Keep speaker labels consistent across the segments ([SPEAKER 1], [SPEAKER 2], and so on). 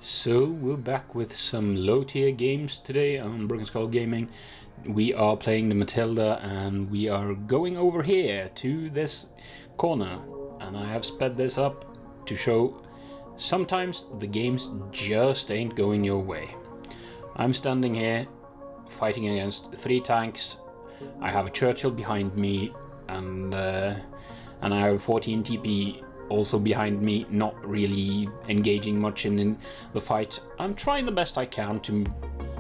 [SPEAKER 1] So we're back with some low tier games today on Broken Skull Gaming. We are playing the Matilda and we are going over here to this corner, and I have sped this up to show sometimes the games just ain't going your way. I'm standing here fighting against 3 tanks. I have a Churchill behind me and I have 14 TP also behind me, not really engaging much in the fight. I'm trying the best I can to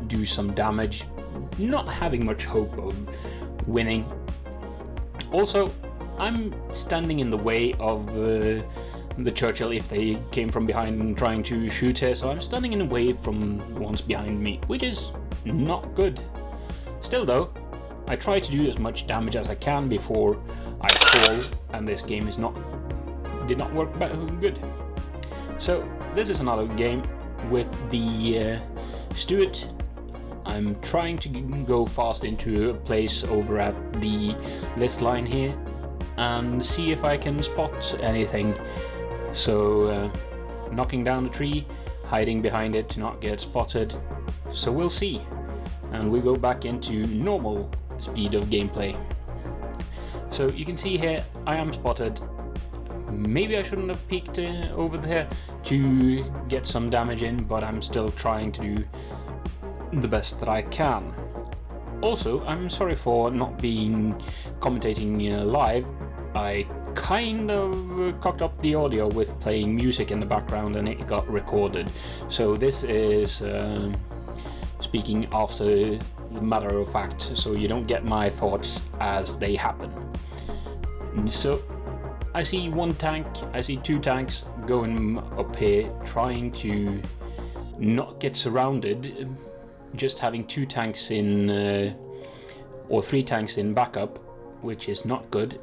[SPEAKER 1] do some damage, not having much hope of winning. Also, I'm standing in the way of the Churchill if they came from behind and trying to shoot her, so I'm standing in the way from the ones behind me, which is not good. Still though, I try to do as much damage as I can before I fall, and this game did not work good. So this is another game with the Stuart. I'm trying to go fast into a place over at the list line here and see if I can spot anything. So knocking down a tree, hiding behind it to not get spotted. So we'll see. And we go back into normal speed of gameplay. So you can see here I am spotted. Maybe I shouldn't have peeked over there to get some damage in, but I'm still trying to do the best that I can. Also, I'm sorry for not being commentating live. I kind of cocked up the audio with playing music in the background and it got recorded. So this is speaking after the matter of fact, so you don't get my thoughts as they happen. So I see 1 tank, I see 2 tanks going up here, trying to not get surrounded, just having 2 tanks in, or 3 tanks in backup, which is not good.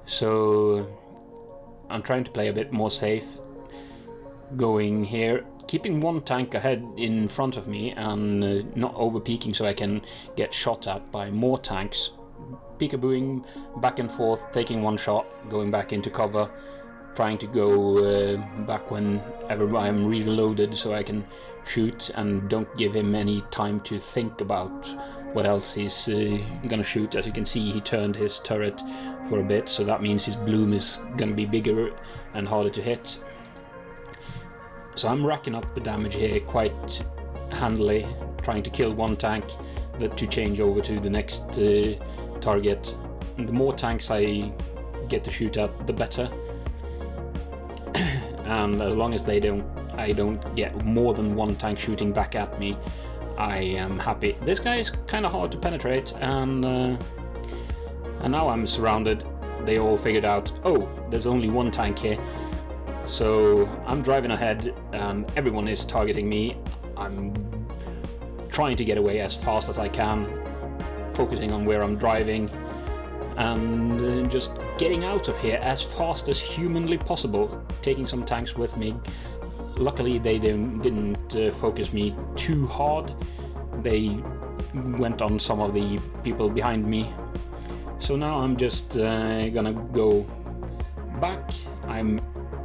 [SPEAKER 1] So I'm trying to play a bit more safe, going here, keeping 1 tank ahead in front of me and not over peeking so I can get shot at by more tanks. Peekabooing back and forth, taking 1 shot, going back into cover, trying to go back whenever I'm reloaded so I can shoot and don't give him any time to think about what else he's gonna shoot. As you can see, he turned his turret for a bit, so that means his bloom is gonna be bigger and harder to hit. So I'm racking up the damage here quite handily, trying to kill 1 tank to change over to the next target. And the more tanks I get to shoot at, the better. And as long as I don't get more than 1 tank shooting back at me, I am happy. This guy is kind of hard to penetrate, and now I'm surrounded. They all figured out, oh, there's only 1 tank here. So I'm driving ahead and everyone is targeting me. I'm trying to get away as fast as I can, focusing on where I'm driving and just getting out of here as fast as humanly possible, taking some tanks with me. Luckily they didn't focus me too hard. They went on some of the people behind me. So now I'm just gonna go back. I'm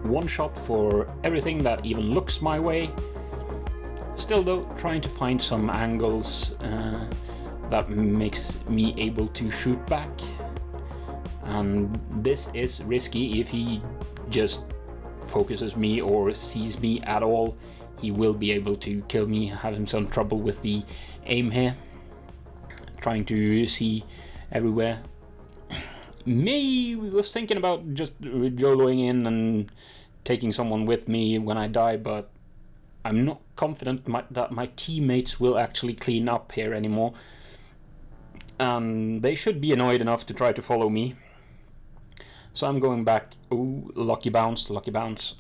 [SPEAKER 1] 1 shot for everything that even looks my way. Still though, trying to find some angles that makes me able to shoot back. And this is risky. If he just focuses me or sees me at all, he will be able to kill me, having some trouble with the aim here. Trying to see everywhere. Was thinking about just joloing in and taking someone with me when I die, but I'm not confident that my teammates will actually clean up here anymore. And they should be annoyed enough to try to follow me. So I'm going back. Ooh, lucky bounce, lucky bounce.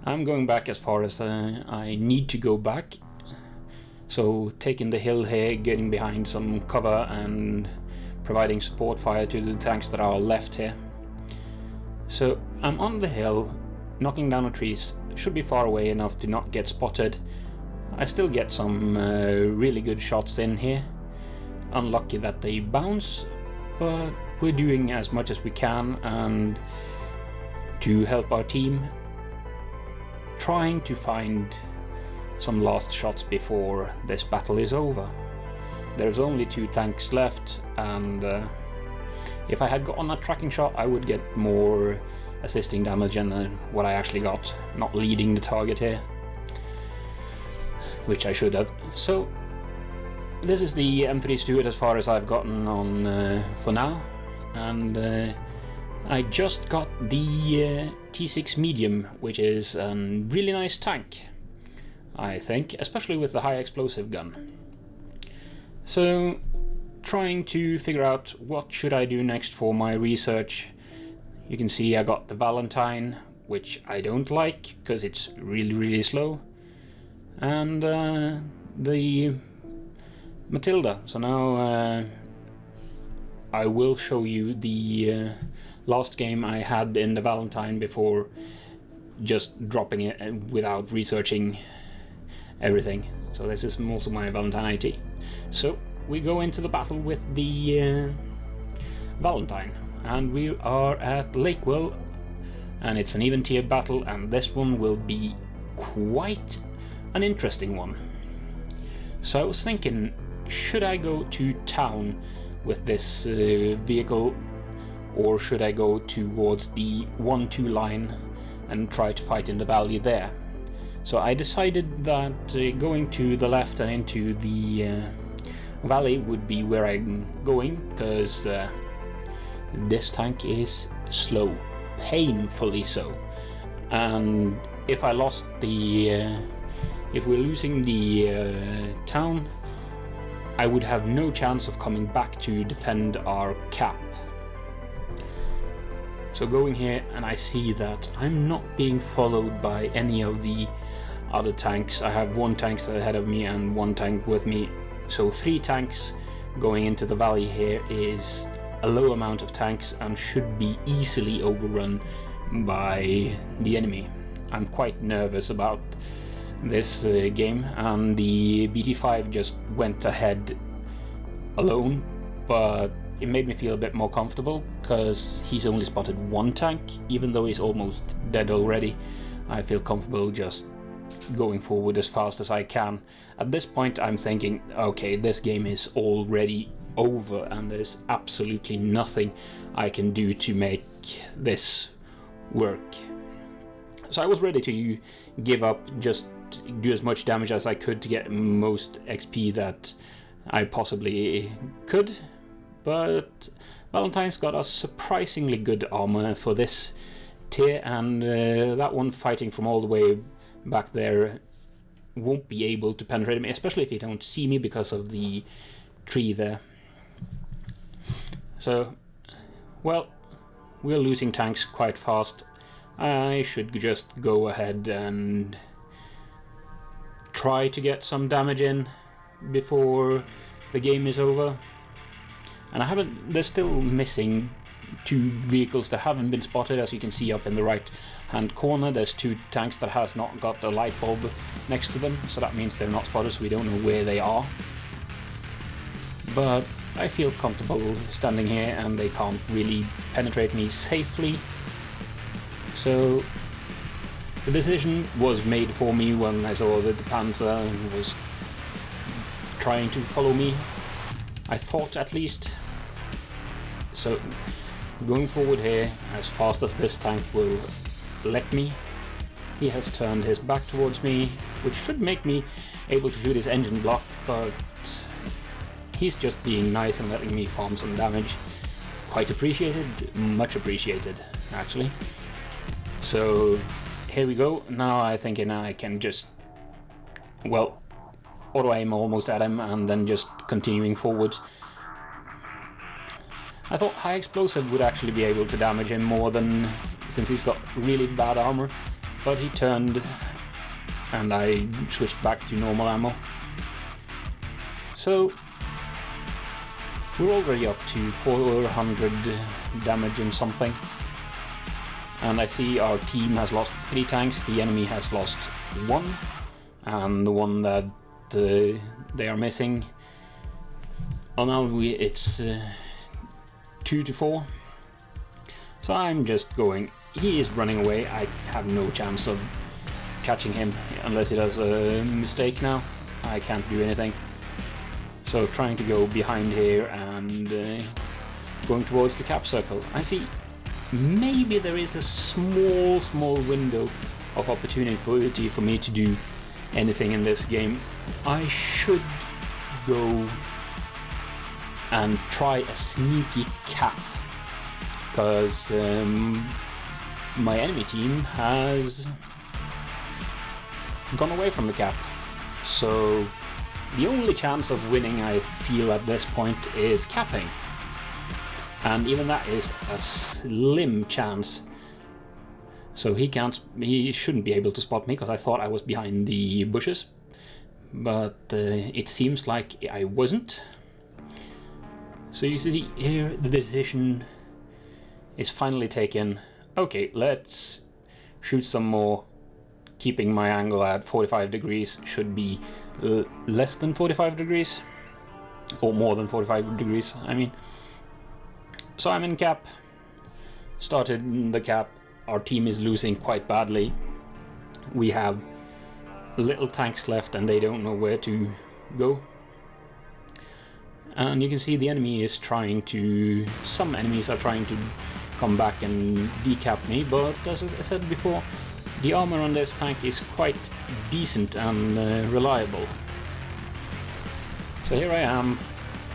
[SPEAKER 1] I'm going back as far as I need to go back. So taking the hill here, getting behind some cover and providing support fire to the tanks that are left here. So I'm on the hill, knocking down the trees. Should be far away enough to not get spotted. I still get some really good shots in here. Unlucky that they bounce, but we're doing as much as we can and to help our team. Trying to find some last shots before this battle is over. There's only 2 tanks left, and if I had gotten a tracking shot I would get more assisting damage than what I actually got, not leading the target here, which I should have. So this is the M3 Stuart as far as I've gotten on for now, and I just got the T6 Medium, which is a really nice tank, I think, especially with the high explosive gun. So, trying to figure out what should I do next for my research. You can see I got the Valentine, which I don't like because it's really slow, and the Matilda. So now I will show you the last game I had in the Valentine before just dropping it without researching everything. So this is also my Valentine IT. So we go into the battle with the Valentine, and we are at Lakewell, and it's an even tier battle, and this one will be quite an interesting one. So I was thinking, should I go to town with this vehicle, or should I go towards the 1-2 line and try to fight in the valley there? So I decided that going to the left and into the valley would be where I'm going, because this tank is slow, painfully so. And if I lost the if we're losing the town, I would have no chance of coming back to defend our cap. So going here, and I see that I'm not being followed by any of the other tanks. I have 1 tank ahead of me and 1 tank with me, so 3 tanks going into the valley here is a low amount of tanks and should be easily overrun by the enemy. I'm quite nervous about this game, and the BT5 just went ahead alone, but it made me feel a bit more comfortable because he's only spotted 1 tank, even though he's almost dead already. I feel comfortable just going forward as fast as I can. At this point I'm thinking, okay, this game is already over and there's absolutely nothing I can do to make this work. So I was ready to give up, just do as much damage as I could to get most XP that I possibly could. But Valentine's got a surprisingly good armor for this tier, and that one fighting from all the way back there won't be able to penetrate me, especially if you don't see me because of the tree there. So, well, we're losing tanks quite fast. I should just go ahead and try to get some damage in before the game is over. And they're still missing 2 vehicles that haven't been spotted. As you can see up in the right hand corner, there's 2 tanks that has not got a light bulb next to them, so that means they're not spotted, so we don't know where they are. But I feel comfortable standing here and they can't really penetrate me safely. So the decision was made for me when I saw that the Panzer was trying to follow me, I thought at least. So going forward here as fast as this tank will let me. He has turned his back towards me, which should make me able to shoot his engine block, but he's just being nice and letting me farm some damage. Quite appreciated, much appreciated actually. So here we go. Now I think I can just, well, auto aim almost at him and then just continuing forward. I thought high explosive would actually be able to damage him more than, since he's got really bad armor, but he turned and I switched back to normal ammo. So we're already up to 400 damage and something, and I see our team has lost 3 tanks, the enemy has lost 1, and the one that they are missing, oh no, it's 2 to 4. So I'm just going, he is running away, I have no chance of catching him unless he does a mistake now. I can't do anything. So trying to go behind here and going towards the cap circle. I see maybe there is a small window of opportunity for me to do anything in this game. I should go and try a sneaky cap, because my enemy team has gone away from the cap. So the only chance of winning, I feel at this point, is capping. And even that is a slim chance. So he shouldn't be able to spot me, because I thought I was behind the bushes. But it seems like I wasn't. So you see here, the decision is finally taken. Okay, let's shoot some more. Keeping my angle at 45 degrees, should be less than 45 degrees. Or more than 45 degrees, I mean. So I'm in cap. Started in the cap. Our team is losing quite badly. We have little tanks left and they don't know where to go. And you can see the enemy is trying to... Some enemies are trying to come back and decap me, but as I said before, the armor on this tank is quite decent and reliable. So here I am,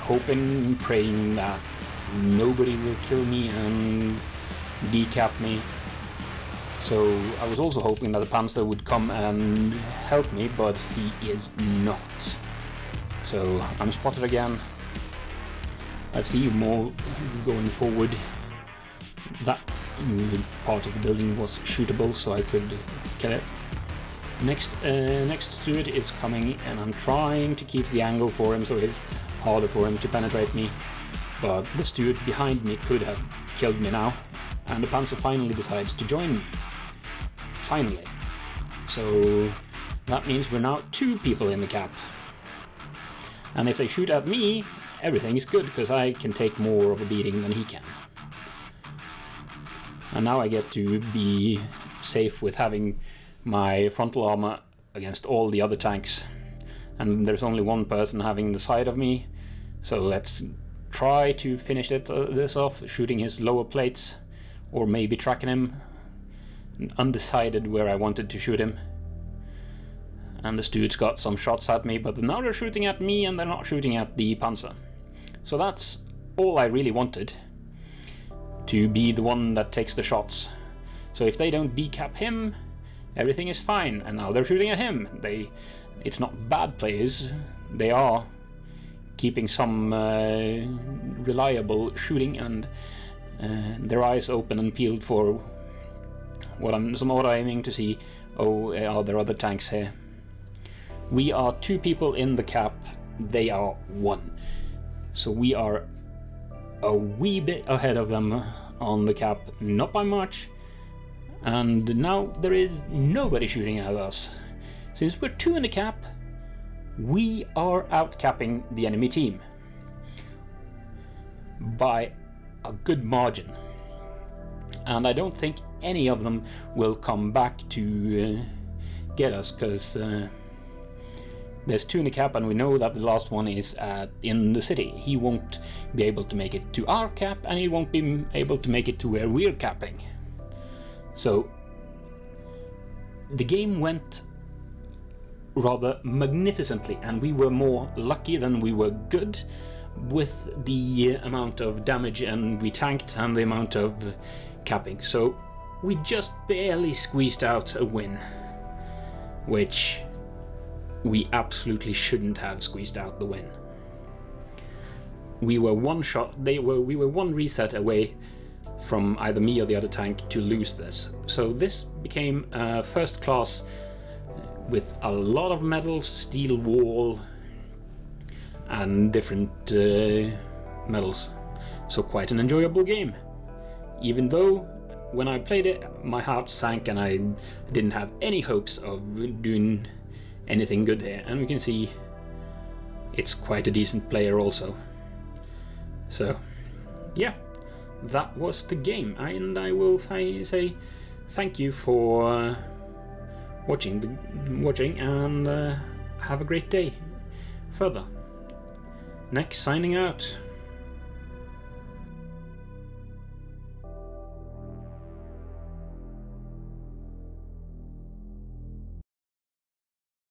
[SPEAKER 1] hoping, praying that nobody will kill me and decap me. So I was also hoping that the Panzer would come and help me, but he is not. So I'm spotted again. I see more going forward. That part of the building was shootable, so I could kill it. Next to it is coming, and I'm trying to keep the angle for him so it's harder for him to penetrate me. But the steward behind me could have killed me now, and the Panzer finally decides to join me. Finally. So that means we're now 2 people in the cap. And if they shoot at me, everything is good, because I can take more of a beating than he can. And now I get to be safe with having my frontal armor against all the other tanks. And there's only one person having the side of me, so let's try to finish this off, shooting his lower plates, or maybe tracking him. Undecided where I wanted to shoot him. And the steward's got some shots at me, but now they're shooting at me and they're not shooting at the Panzer. So that's all I really wanted, to be the one that takes the shots. So if they don't decap him, everything is fine. And now they're shooting at him. It's not bad players. They are keeping some reliable shooting, and their eyes open and peeled for what I'm aiming to see. Oh, are there other tanks here? We are 2 people in the cap. They are 1. So we are a wee bit ahead of them on the cap, not by much. And now there is nobody shooting at us. Since we're 2 in the cap, we are outcapping the enemy team by a good margin. And I don't think any of them will come back to get us, because there's 2 in the cap, and we know that the last one is in the city. He won't be able to make it to our cap, and he won't be able to make it to where we're capping. So the game went rather magnificently, and we were more lucky than we were good with the amount of damage and we tanked and the amount of capping. So we just barely squeezed out a win, which we absolutely shouldn't have squeezed out the win. We were we were 1 reset away from either me or the other tank to lose this. So this became first class with a lot of medals, steel wall, and different medals. So quite an enjoyable game. Even though when I played it, my heart sank and I didn't have any hopes of doing anything good here. And we can see it's quite a decent player also. So yeah, that was the game, and I will say thank you for watching, and have a great day further. Next, signing out.